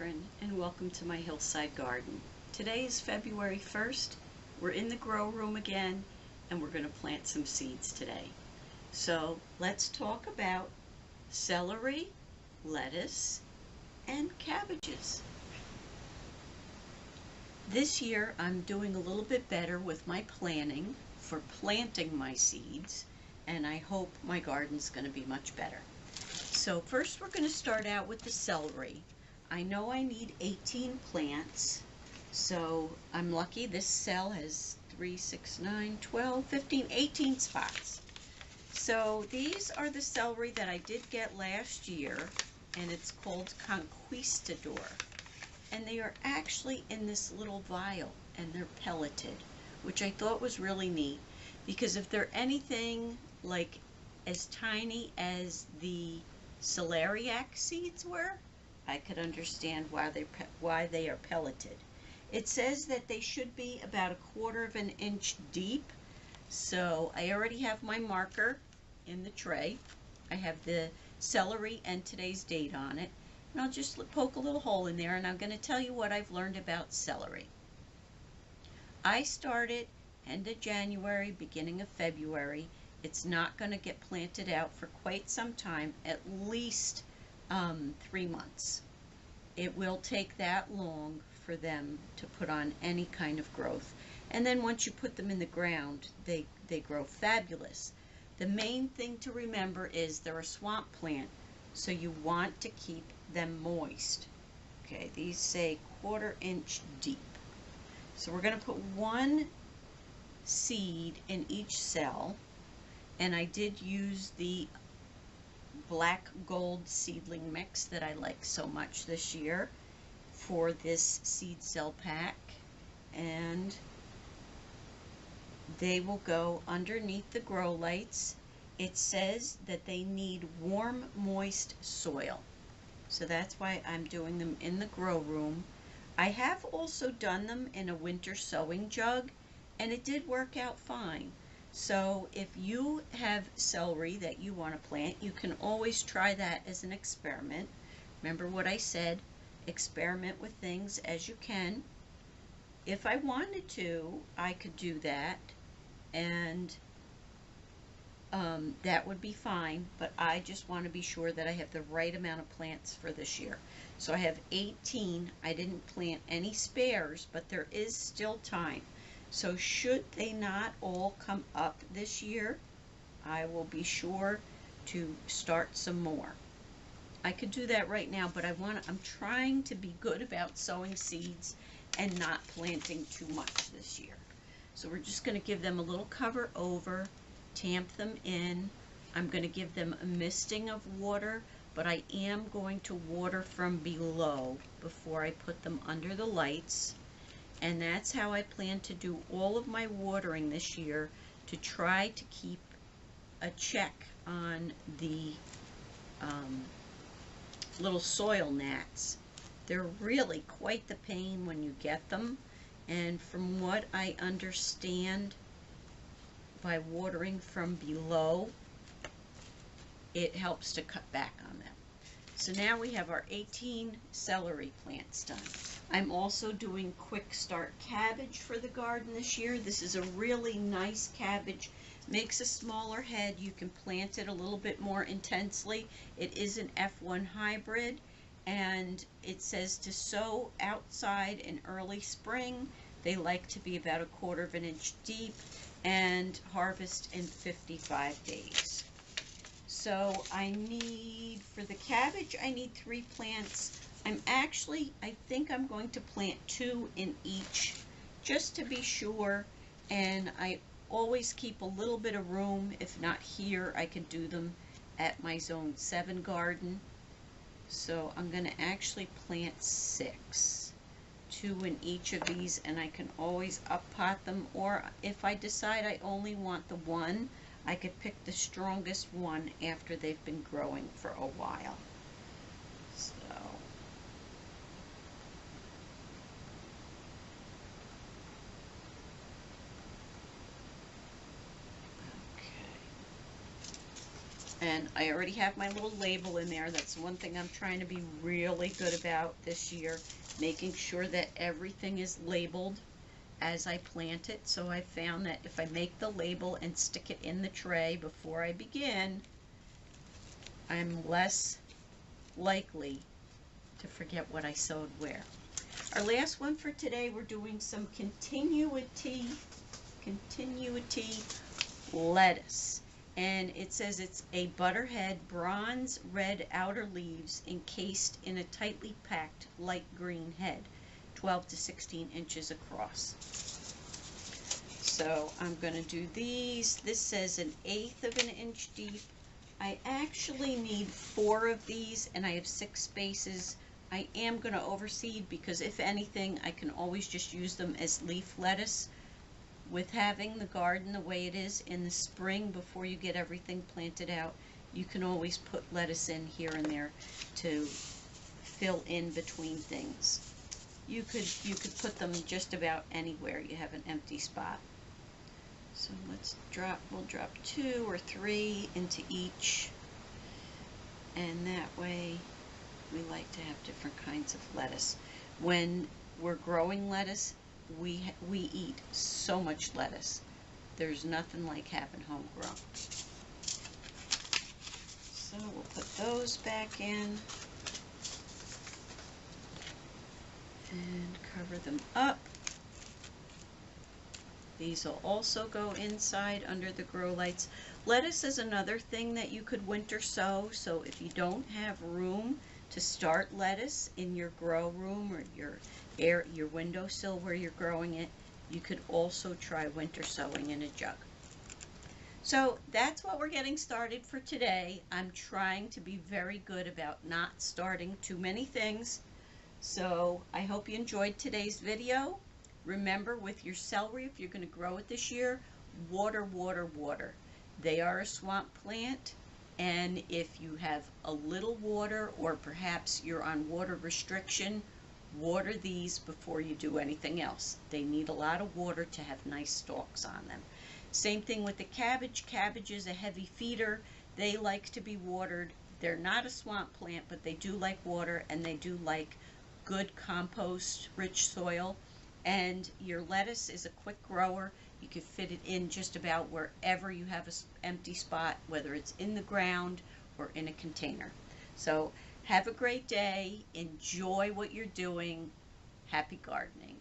Catherine, and welcome to my hillside garden. Today is February 1st. We're in the grow room again, and we're going to plant some seeds today. So let's talk about celery, lettuce, and cabbages. This year I'm doing a little bit better with my planning for planting my seeds, and I hope my garden's going to be much better. So first we're going to start out with the celery. I know I need 18 plants, so I'm lucky this cell has 3, 6, 9, 12, 15, 18 spots. So these are the celery that I did get last year, and it's called Conquistador. And they are actually in this little vial, and they're pelleted, which I thought was really neat, because if they're anything like as tiny as the Celery seeds were, I could understand why they are pelleted. It says that they should be about 1/4 of an inch deep. So I already have my marker in the tray. I have the celery and today's date on it. And I'll just poke a little hole in there, and I'm going to tell you what I've learned about celery. I started end of January, beginning of February. It's not going to get planted out for quite some time, at least 3 months. It will take that long for them to put on any kind of growth. And then once you put them in the ground, they grow fabulous. The main thing to remember is they're a swamp plant, so you want to keep them moist. Okay, these say 1/4 inch deep. So we're going to put 1 seed in each cell. And I did use the black gold seedling mix that I like so much this year for this seed cell pack. And they will go underneath the grow lights. It says that they need warm, moist soil. So that's why I'm doing them in the grow room. I have also done them in a winter sowing jug, and it did work out fine. So if you have celery that you want to plant, you can always try that as an experiment. Remember what I said, experiment with things as you can. If I wanted to, I could do that, and that would be fine, but I just want to be sure that I have the right amount of plants for this year. So I have 18. I didn't plant any spares, but there is still time. So should they not all come up this year, I will be sure to start some more. I could do that right now, but I'm trying to be good about sowing seeds and not planting too much this year. So we're just going to give them a little cover over, tamp them in. I'm going to give them a misting of water, but I am going to water from below before I put them under the lights. And that's how I plan to do all of my watering this year, to try to keep a check on the little soil gnats. They're really quite the pain when you get them, and from what I understand, by watering from below, it helps to cut back on them. So now we have our 18 celery plants done. I'm also doing quick start cabbage for the garden this year. This is a really nice cabbage. Makes a smaller head. You can plant it a little bit more intensely. It is an F1 hybrid, and it says to sow outside in early spring. They like to be about 1/4 of an inch deep, and harvest in 55 days. So for the cabbage, I need 3 plants. I think I'm going to plant 2 in each, just to be sure. And I always keep a little bit of room. If not here, I can do them at my Zone 7 garden. So I'm going to actually plant 6. 2 in each of these, and I can always up pot them. Or if I decide I only want the 1, I could pick the strongest one after they've been growing for a while. So And I already have my little label in there. That's one thing I'm trying to be really good about this year, making sure that everything is labeled as I plant it. So I found that if I make the label and stick it in the tray before I begin, I'm less likely to forget what I sowed where. Our last one for today, we're doing some continuity lettuce. And it says it's a butterhead bronze red outer leaves encased in a tightly packed light green head, 12 to 16 inches across. So I'm going to do these. This says 1/8 of an inch deep. I actually need 4 of these, and I have 6 spaces. I am going to overseed because if anything, I can always just use them as leaf lettuce. With having the garden the way it is in the spring before you get everything planted out, you can always put lettuce in here and there to fill in between things. You could put them just about anywhere you have an empty spot. So we'll drop 2 or 3 into each, and that way we like to have different kinds of lettuce. When we're growing lettuce, we eat so much lettuce. There's nothing like having homegrown. So we'll put those back in and cover them up. These will also go inside under the grow lights. Lettuce is another thing that you could winter sow, so if you don't have room to start lettuce in your grow room or your windowsill where you're growing it, you could also try winter sowing in a jug. So that's what we're getting started for today. I'm trying to be very good about not starting too many things. So I hope you enjoyed today's video. Remember, with your celery, if you're going to grow it this year, water, water, water. They are a swamp plant, and if you have a little water or perhaps you're on water restriction, water these before you do anything else. They need a lot of water to have nice stalks on them. Same thing with the cabbage. Cabbage is a heavy feeder. They like to be watered. They're not a swamp plant, but they do like water, and they do like good compost, rich soil. And your lettuce is a quick grower. You can fit it in just about wherever you have an empty spot, whether it's in the ground or in a container. So have a great day. Enjoy what you're doing. Happy gardening.